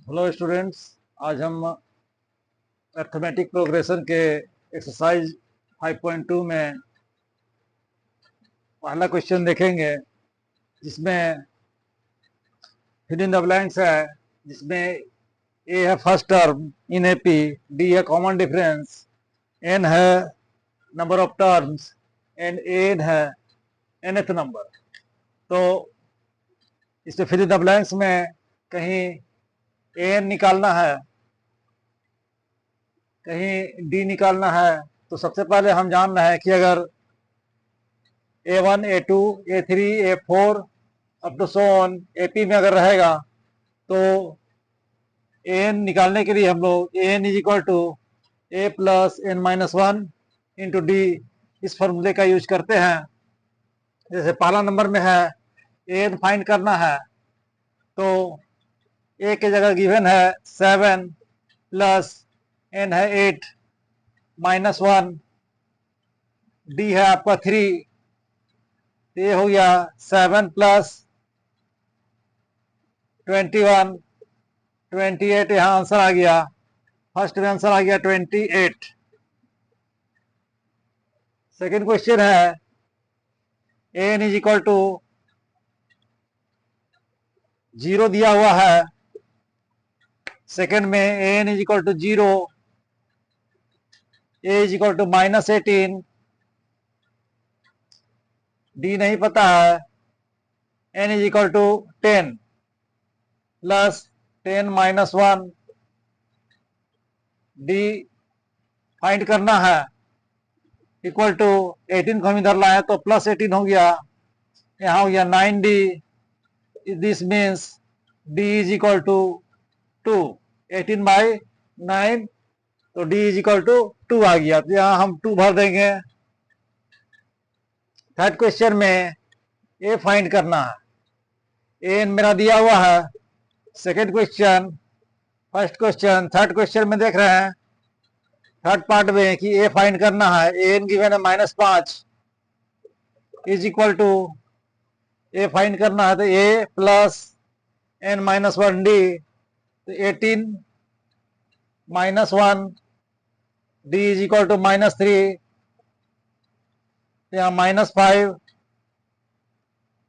Hello students. आज हम arithmetic progression के एक्सरसाइज 5.2 में पहला क्वेश्चन देखेंगे, जिसमें फिल इन द ब्लैंक्स है, जिसमें ए है first term in A P, d है कॉमन डिफरेंस, एन है number of terms and n है nth नंबर। तो इसमें फिल इन द ब्लैंक्स में कहीं एन निकालना है, कहीं डी निकालना है। तो सबसे पहले हम जान रहे हैं कि अगर A1, A2, A3, A4 up to so on AP में अगर रहेगा तो AN निकालने के लिए हम लोग AN is equal to A plus N-1 into d इस फॉर्मूले का यूज करते हैं। जैसे पहला नंबर में है AN फाइंड करना है, तो A के जगह गिवन है 7 प्लस N है 8 माइनस 1, डी है आपका 3। ये हो गया 7 प्लस 21, 28 यहाँ आंसर आ गया। फर्स्ट में आंसर आ गया 28। सेकेंड क्वेश्चन है एन इज इक्वल टू 0 दिया हुआ है। सेकेंड में n is equal to 0, a is equal to -18, d नहीं पता है, N is equal to 10 plus 10 minus 1, d find करना है। इक्वल टू 18 को हम इधर लाए तो प्लस 18 हो गया, यहाँ हो गया 9D। This means d is equal to 2, 18/9, तो डी इज इक्वल टू 2 आ गया। तो यहाँ हम 2 भर देंगे। थर्ड क्वेश्चन में ए फाइंड करना है, एन मेरा दिया हुआ है। Second question, first question, third question में देख रहे हैं थर्ड पार्ट में कि ए फाइंड करना है। एन गिवन है -5 is equal to a find करना है, तो ए प्लस N-1 डी, तो 18 -1, डी इज इक्वल टू -3, यहाँ -5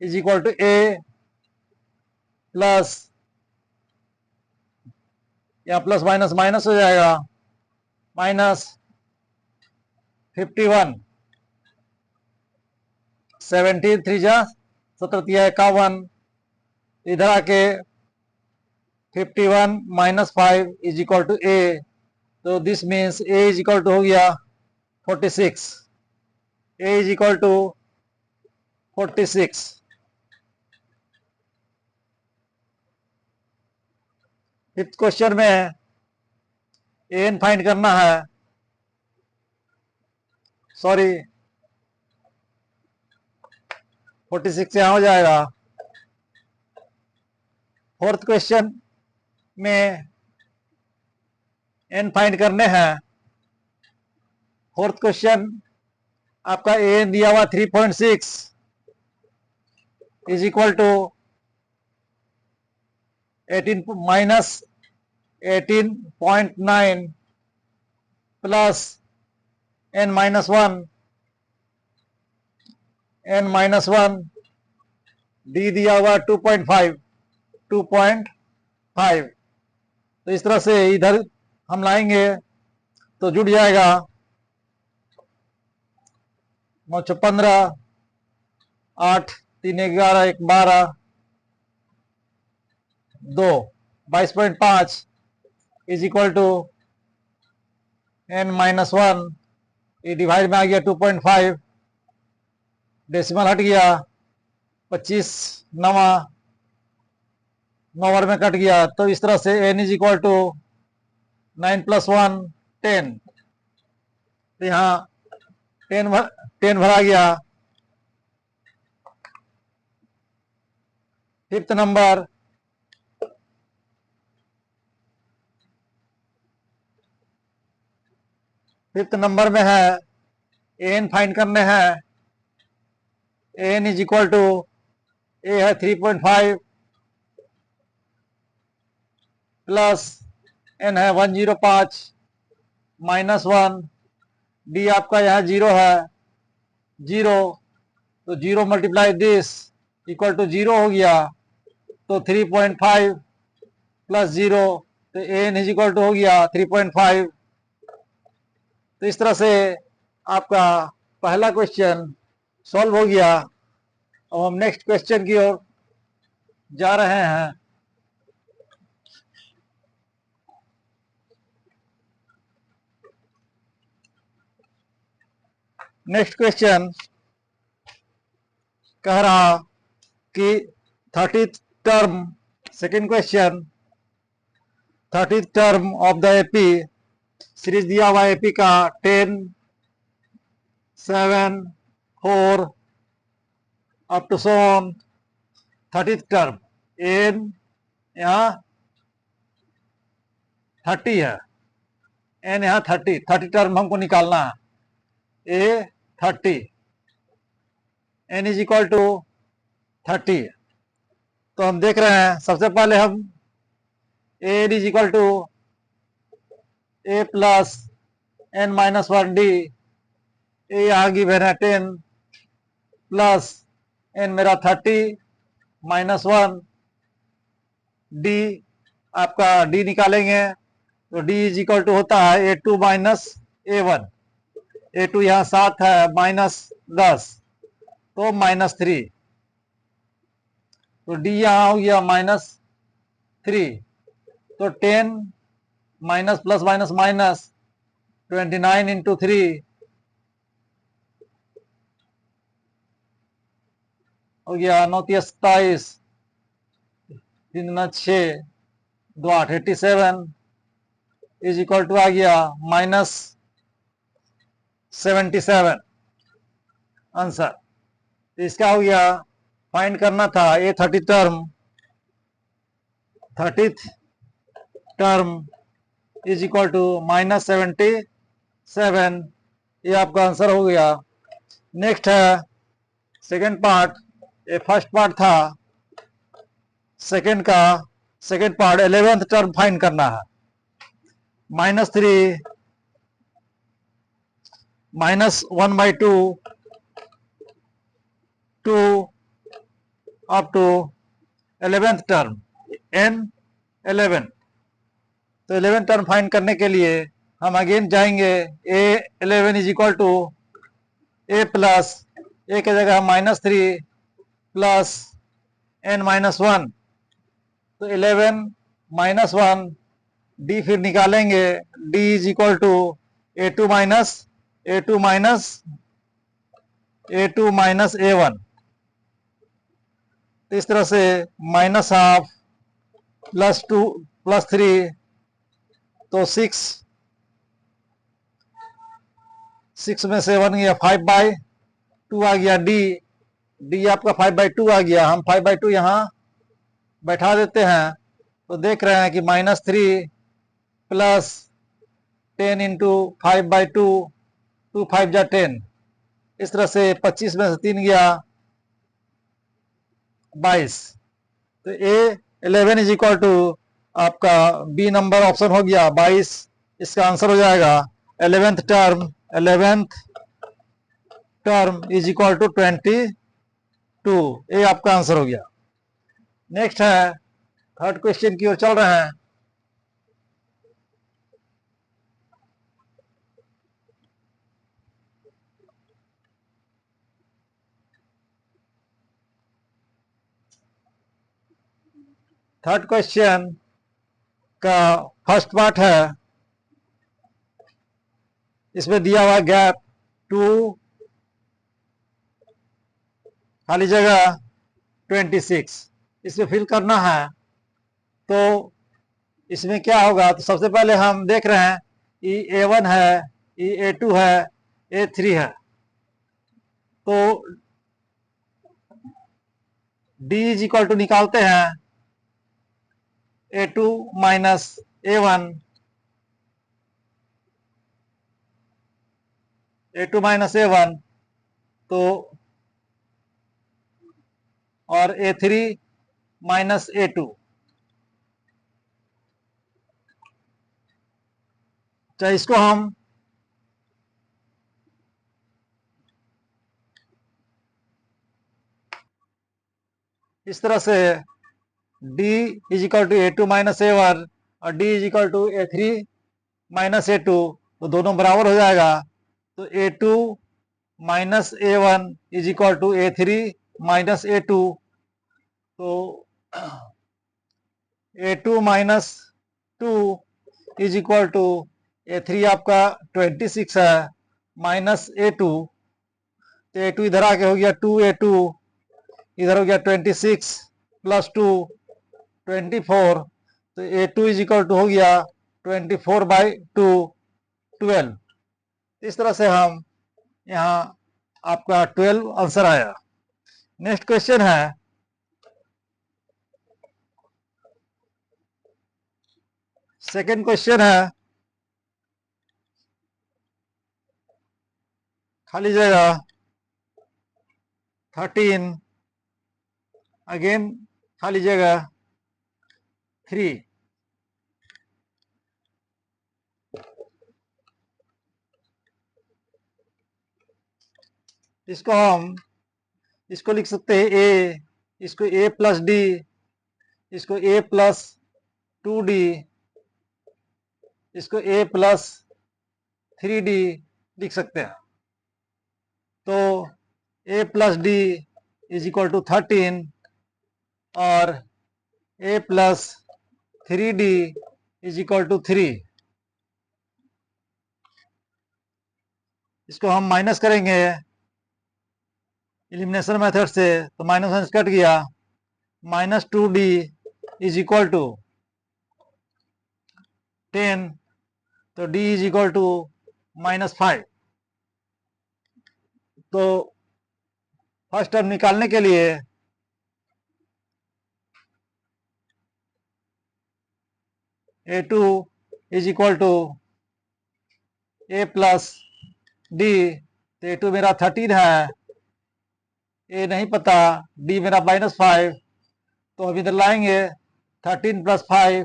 is equal to A plus, यहाँ प्लस माइनस माइनस हो जाएगा, -51, 17 3 जा 17 51, इधर आके 51 -5 इज इक्वल टू ए, तो this means A is equal to हो गया 46। A is equal to 46। Fifth question में एन फाइंड करना है, सॉरी 46 यहाँ हो जाएगा। फोर्थ क्वेश्चन में एन फाइंड करने हैं। फोर्थ क्वेश्चन आपका एन दिया हुआ 3.6 is equal to 18 plus N-1 D दिया हुआ 2.5। तो इस तरह से इधर हम लाएंगे तो जुड़ जाएगा 9 15 8 3 11 1 12 2 22.5 इज इक्वल टू N-1, ये डिवाइड में आ गया 2.5, डेसिमल हट गया 25 नवा 9 बार में कट गया। तो इस तरह से n इज इक्वल टू 9 + 1 10, तो यहाँ 10 भरा गया। फिफ्थ नंबर, फिफ्थ नंबर में है एन फाइंड करने हैं। एन इज इक्वल टू ए है 3.5 प्लस n है 105 -1, d आपका यहाँ 0 है, 0, तो 0 मल्टीप्लाई दिस इक्वल टू 0 हो गया, तो 3.5 प्लस 0, तो n इज इक्वल टू हो गया 3.5। तो इस तरह से आपका पहला क्वेश्चन सॉल्व हो गया। अब हम नेक्स्ट क्वेश्चन की ओर जा रहे हैं। नेक्स्ट क्वेश्चन कह रहा कि 30th term, second question, 30th term of the AP series दिया हुआ एपी का 10, 7, 4 up to so on 30th term, n यहाँ 30 है, एन यहाँ 30 टर्म हमको निकालना है। A 30, N is equal to 30। तो हम देख रहे हैं, सबसे पहले हम N is equal to A plus N minus 1 D, A यहाँ गिवन है 10 प्लस एन मेरा 30 -1 डी, आपका डी निकालेंगे तो डी इज इक्वल टू होता है A2 माइनस A1, A2 यहाँ 7 है, -10 तो -3, तो डी यहाँ हो गया -3, तो 10 minus plus minus minus 29 into 3 हो गया 9 27, 3 6 2 8 87 इज इक्वल टू आ गया -77 आंसर। इसका हो गया, फाइंड करना था a 30 term, 30th term is equal to -77, ये आपका आंसर हो गया। नेक्स्ट है सेकेंड पार्ट, ये फर्स्ट पार्ट था, second part 11th term find करना है। -3 -1/2 2 up to 11th term n 11। तो 11th टर्म फाइंड करने के लिए हम अगेन जाएंगे, a 11 is equal to a plus a की जगह -3 प्लस n -1, तो 11 -1 d फिर निकालेंगे, d is equal to A2 minus A1। तो इस तरह से -12 +2 +3 तो 6 में से 1 गया 5/2 आ गया, डी आपका 5/2 आ गया। हम 5/2 यहाँ बैठा देते हैं, तो देख रहे हैं कि -3 प्लस 10 इंटू 5/2, 2 5 जा 10, इस तरह से 25 में से 3 गया 22। तो ए 11 इज इक्वल टू आपका बी नंबर ऑप्शन हो गया 22, इसका आंसर हो जाएगा 11th term is equal to 22, ये आपका आंसर हो गया। नेक्स्ट है थर्ड क्वेश्चन की ओर चल रहे हैं। थर्ड क्वेश्चन का फर्स्ट पार्ट है, इसमें दिया हुआ गैप 2 खाली जगह 26, इसमें फिल करना है। तो इसमें क्या होगा, तो सबसे पहले हम देख रहे हैं ई A1 है, ई A2 है, A3 है। तो D इज इक्वल टू निकालते हैं A2 minus A1, A2 minus A1, तो और A3 माइनस A2, चाहे इसको हम इस तरह से d is equal to A2 minus A1 और d is equal to A3 minus A2, तो दोनों बराबर हो जाएगा। तो A2 minus A1 is equal to A3 minus A2, तो A2 minus 2 is equal to A3 आपका 26 है माइनस A2, तो A2 इधर आके हो गया 2A2, इधर हो गया 26 प्लस 2 24, तो A2 इज इक्वल टू हो गया 24/2 12। इस तरह से हम यहाँ आपका 12 आंसर आया। नेक्स्ट क्वेश्चन है सेकंड क्वेश्चन है खाली जगह 13 अगेन खाली जगह 3। इसको लिख सकते हैं ए, इसको a प्लस डी, इसको a प्लस 2d, इसको a प्लस 3d लिख सकते हैं। तो a plus d is equal to 13 और a plus 3d is equal to 3। इसको हम माइनस करेंगे एलिमिनेशन मेथड से, तो माइनस माइनस कट गया, minus 2d is equal to 10, तो d is equal to minus 5। तो फर्स्ट टर्म निकालने के लिए A2 is equal to a plus d, तो A2 मेरा 13 है, a नहीं पता, d मेरा माइनस 5, तो हम इधर लाएंगे 13 plus 5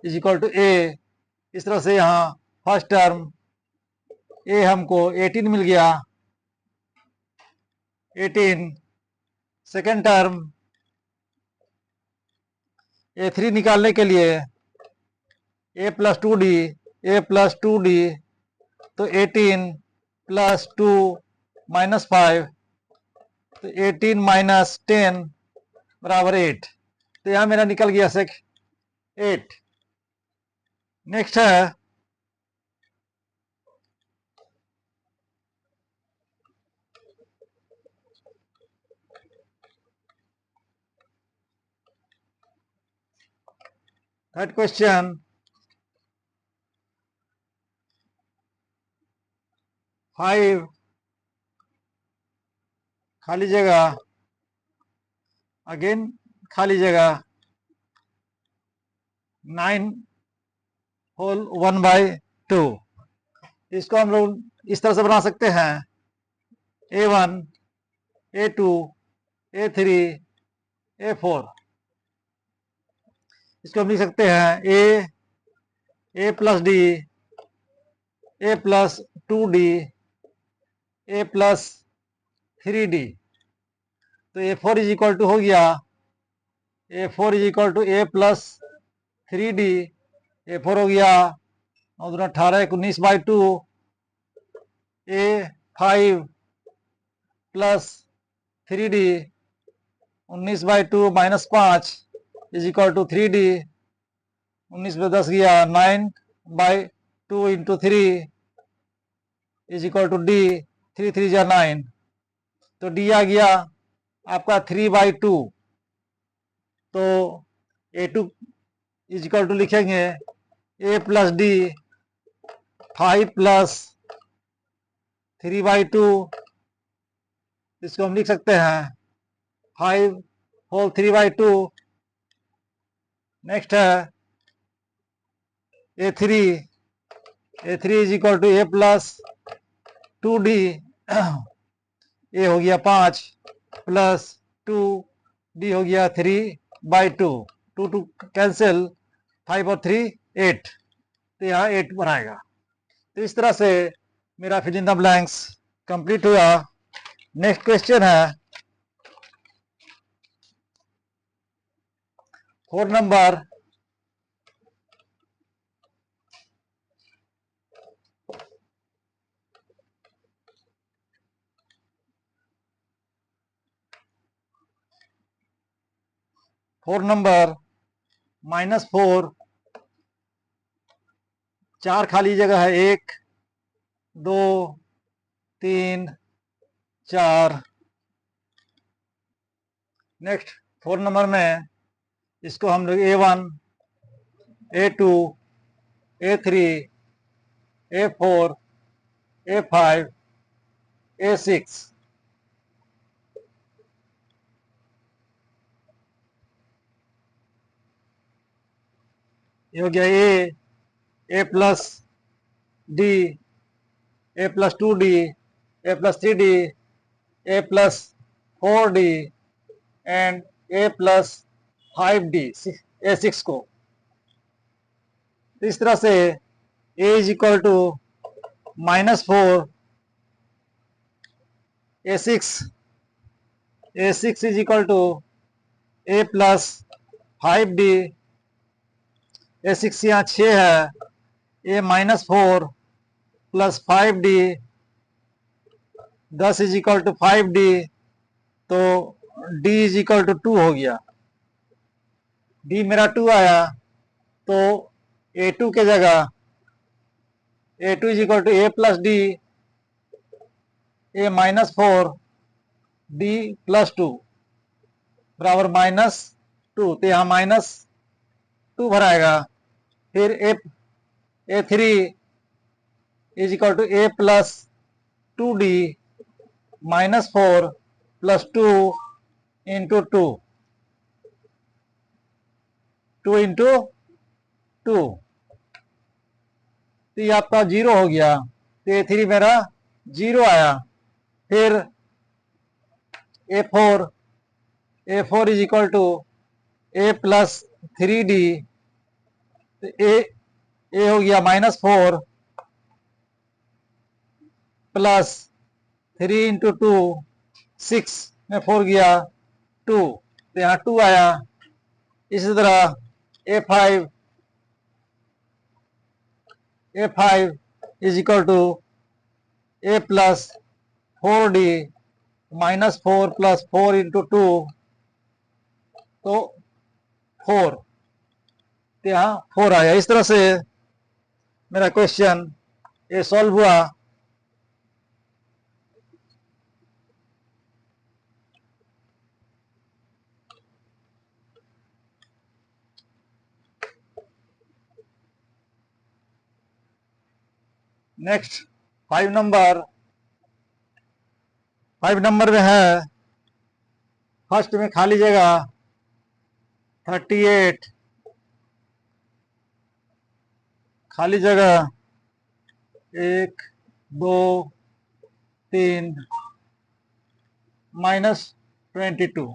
is equal to a। इस तरह से यहाँ फर्स्ट टर्म a हमको 18 मिल गया, 18। सेकेंड टर्म A3 निकालने के लिए a plus 2d, a plus 2d, तो 18 प्लस 2 माइनस 5, तो 18 माइनस 10 बराबर 8। तो यहां मेरा निकल गया 8। नेक्स्ट है थर्ड क्वेश्चन, 5 खाली जगह अगेन खाली जगह 9 होल 1/2। इसको हम लोग इस तरह से बना सकते हैं A1 A2 A3 A4। इसको हम लिख सकते हैं a plus d, a plus 2d, a plus 3d, तो A4 इज इक्वल टू हो गया A4 is equal to a plus 3d, A4 हो गया 9 18 19/2, A5 plus 3d 19/2 minus 5 is equal to 3d, 19 में 10 गया 9/2 into 3 is equal to d, 3 3 जा 9, तो d आ गया आपका 3/2। तो A2 इज इक्वल टू लिखेंगे a प्लस डी 5 प्लस 3/2, इसको हम लिख सकते हैं 5 होल 3/2। नेक्स्ट है A3 is equal to a plus 2d, a हो गया 5 प्लस 2d हो गया 3/2, 2 2 कैंसिल, 5 और 3 8, तो यहाँ 8 बनाएगा। तो इस तरह से मेरा fill in the blanks complete हुआ। नेक्स्ट क्वेश्चन है 4 नंबर। -4, 4 खाली जगह है, 1 2 3 4। नेक्स्ट 4 नंबर में इसको हम लोग A1 A2 A3 A4 A5 A6 ये हो गया A plus D A plus 2D A plus 3D A plus 4D and A plus 5D A6 को। तो इस तरह से A is equal to -4 A6 is equal to A plus 5D A6 यहाँ 6 है, A -4 plus 5D 10 is equal to 5D, तो D is equal to 2 हो गया। D मेरा 2 आया, तो A2 के जगह A2 is equal to A plus D A -4 D plus 2 बराबर -2, तो यहाँ -2 भराएगा। फिर A3 is equal to A plus 2D -4 plus 2 into 2 into 2, तो ये आपका 0 हो गया, तो A3 मेरा 0 आया। फिर A4 is equal to A plus 3D, तो A हो गया -4 प्लस 3 इंटू 2 6 में 4 गया 2, तो यहाँ 2 आया। इसी तरह A5 is equal to A plus 4D -4 plus 4 into 2, तो 4, तो यहाँ 4 आया। इस तरह से मेरा क्वेश्चन ये सॉल्व हुआ। नेक्स्ट 5 नंबर में है, फर्स्ट में खाली जगह 38, खाली जगह 1 2 3 -22।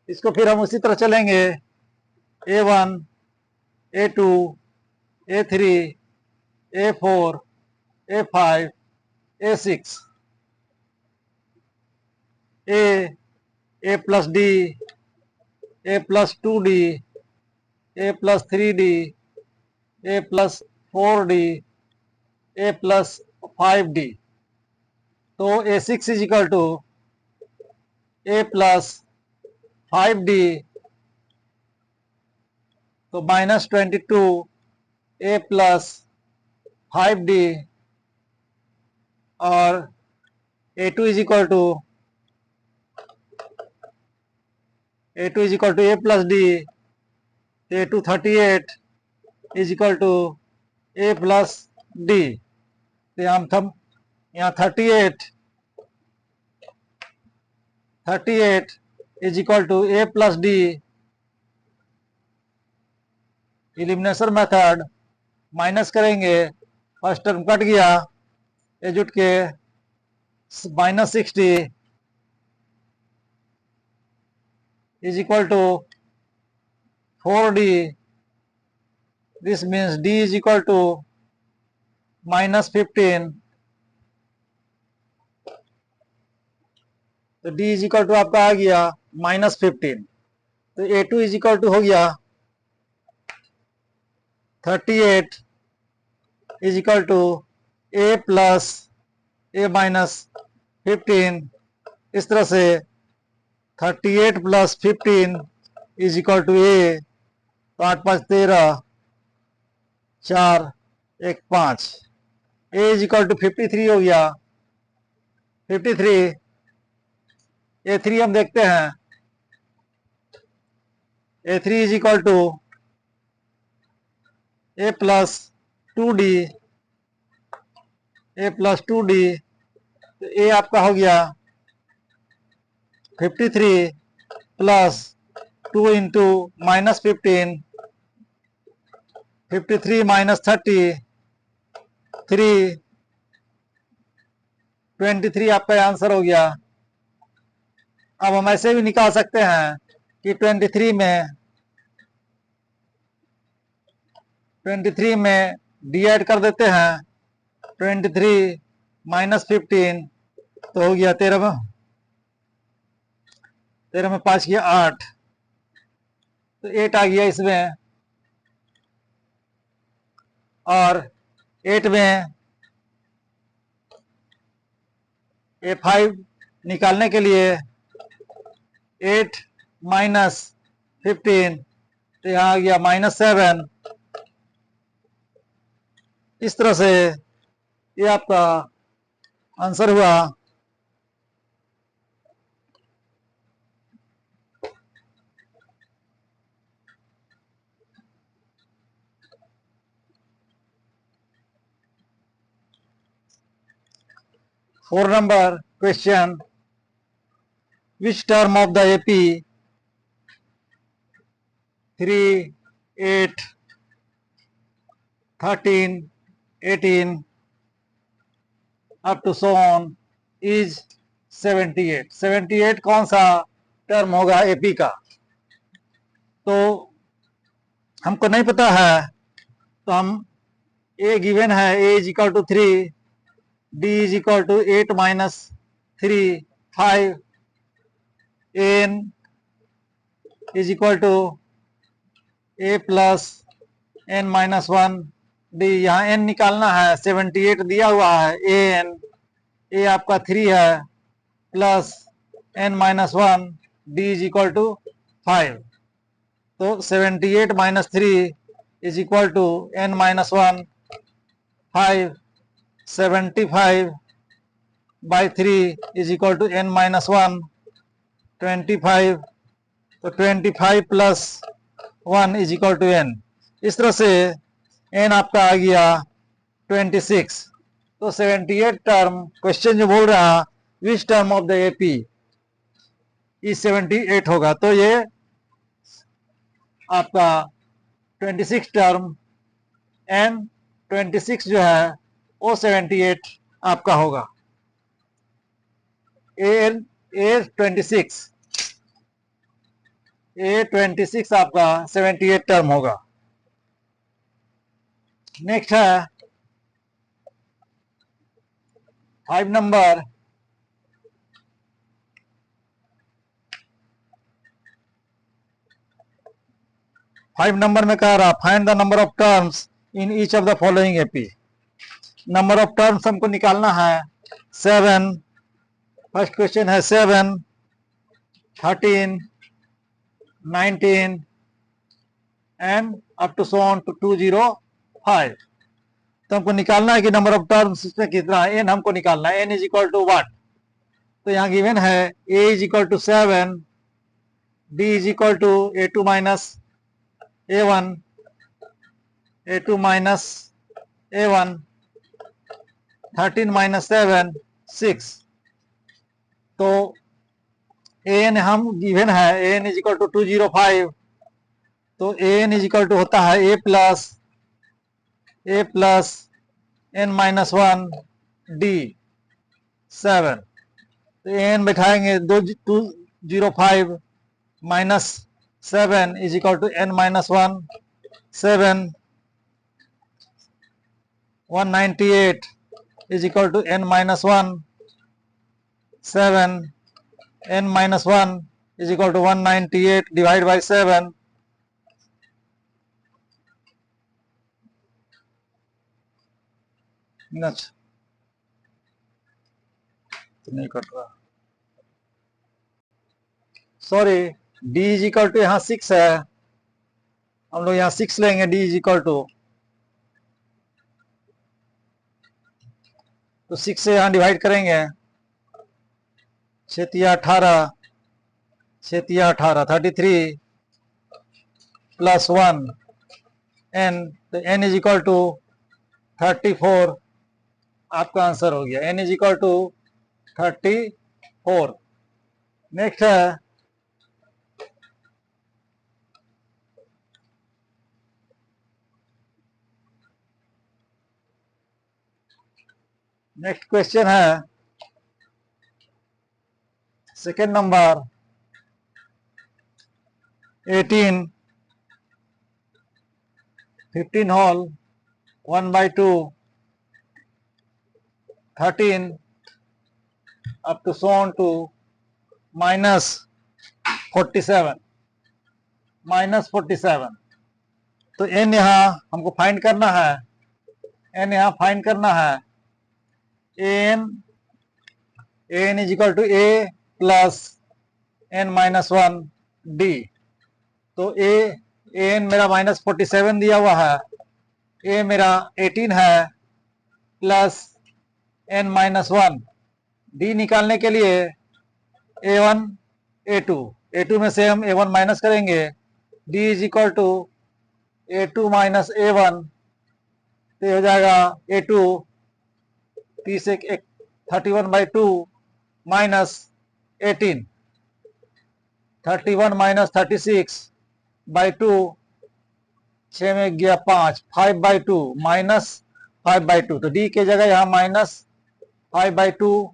इसको फिर हम उसी तरह चलेंगे, A1 A2 A3 A4 A5 A6 A plus D A plus 2D A plus 3D A plus 4D A plus 5D, तो A6 is equal to A plus 5D, तो -22 A प्लस 5D, और A2 is equal to A plus D, A2 38 is equal to A plus D, तो यहाँ 38 is equal to A plus D। Elimination method, minus करेंगे, first term cut गया, ये जुट के -60 is equal to 4D, this means D is equal to -15, तो D is equal to आपका आ गया -15, तो A2 इज इक्वल टू हो गया 38 is equal to A plus A minus 15। इस तरह से 38 plus 15 is equal to A, तो 8 5 13, 4 1 5, A इज इक्वल टू 53 हो गया 53। A3 हम देखते हैं, A3 is equal to A plus 2D, A plus 2D, तो A आपका हो गया 53 प्लस 2 इंटू -15, 53 माइनस 30, 3, 23 आपका आंसर हो गया। अब हम ऐसे भी निकाल सकते हैं कि 23 में डी ऐड कर देते हैं, 23 माइनस 15, तो हो गया 13 में 5 किया 8, तो 8 आ गया इसमें, और 8 में A5 निकालने के लिए 8 माइनस 15, तो यहाँ आ गया -7। इस तरह से ये आपका आंसर हुआ। Four number question, which term of the AP 3, 8, 13, 18 up to so on is 78? 78 कौन सा टर्म होगा एपी का? तो हमको नहीं पता है, तो हम ए गिवन है, A is equal to 3, D is equal to 8 minus 3 5, N is equal to A plus N minus 1 D. यहाँ एन निकालना है, 78 दिया हुआ है, एन ए आपका 3 है plus N minus 1, d is equal to 5, तो 78 minus 3 is equal to N minus 1 5, 75 by 3 is equal to N minus 1 25, तो 25 plus 1 is equal to n. इस तरह से एन आपका आ गया 26। तो 78 टर्म क्वेश्चन जो बोल रहा which term of the AP is 78 होगा, तो ये आपका 26 टर्म एन 26 जो है वो 78 आपका होगा। A26 आपका 78 टर्म होगा। नेक्स्ट है 5 नंबर, में कह रहा find the number of terms in each of the following AP. Number of terms हमको निकालना है 7। फर्स्ट क्वेश्चन है 7, 13, 19 and up to so on to 205। तो हमको निकालना है कि नंबर ऑफ टर्म्स इसमें कितना है, एन हमको निकालना है, N is equal to what. तो यहाँ गिवन है A is equal to 7, D is equal to A2 minus A1, A2 minus A1, 13 minus 7 6। तो एन हम गिवन है, एन इज इक्वल टू 205, तो एन इज इक्वल टू होता है A plus N minus 1 D 7। तो N बैठाएंगे 205 minus 7 is equal to N minus 1 7, 198 is equal to n minus 1. 7, n minus 1 is equal to 198 divided by 7. अच्छा तो नहीं cut रहा, sorry, d is equal to यहाँ 6 है, हम लोग यहाँ 6 लेंगे, d इज इक्वल टू, तो 6 से यहाँ डिवाइड करेंगे, 6 18, 6 18, 33 प्लस 1 n, तो n इज इक्वल टू 34, आपका आंसर हो गया, n is equal to 34। Next है नेक्स्ट क्वेश्चन है second number 18, 15 whole 1/2, 13 up to so on to -47, -47। तो n यहाँ हमको फाइंड करना है, n यहाँ फाइंड करना है, an is equal to a plus n minus 1 d। तो an मेरा -47 दिया हुआ है, a मेरा 18 है प्लस n माइनस 1, d निकालने के लिए a1 a2 में से हम a1 माइनस करेंगे, d is equal to a2 minus a1, तो हो जाएगा a2 30 एक 31/2 माइनस 18, 31 माइनस 36/2, 6 में गया 5, 5/2 माइनस 5/2, तो d के जगह यहाँ माइनस 5/2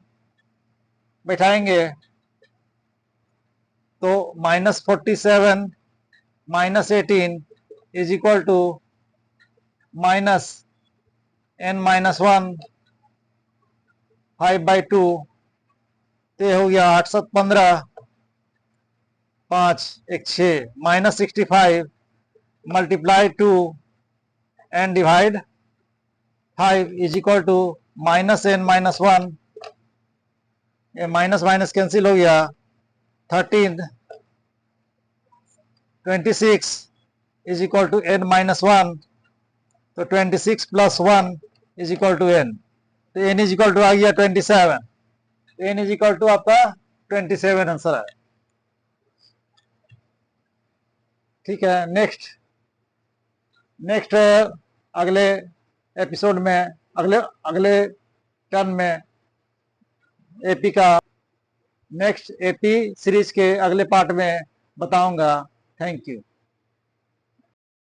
बैठाएंगे, तो -47 minus 18 is equal to minus n minus 1 5/2, तो हो गया 815, 5 एक 6, -65 multiply 2 and divide 5 is equal to -n minus 1, ये माइनस माइनस कैंसिल हो गया, 13, 26 is equal to n minus 1, तो 26 plus 1 is equal to n, तो n इज इक्वल टू आ गया 27, n इज इक्वल टू आपका 27 आंसर है। ठीक है, नेक्स्ट अगले एपिसोड में, अगले टर्न में एपी का, नेक्स्ट एपी सीरीज के अगले पार्ट में बताऊंगा। Thank you.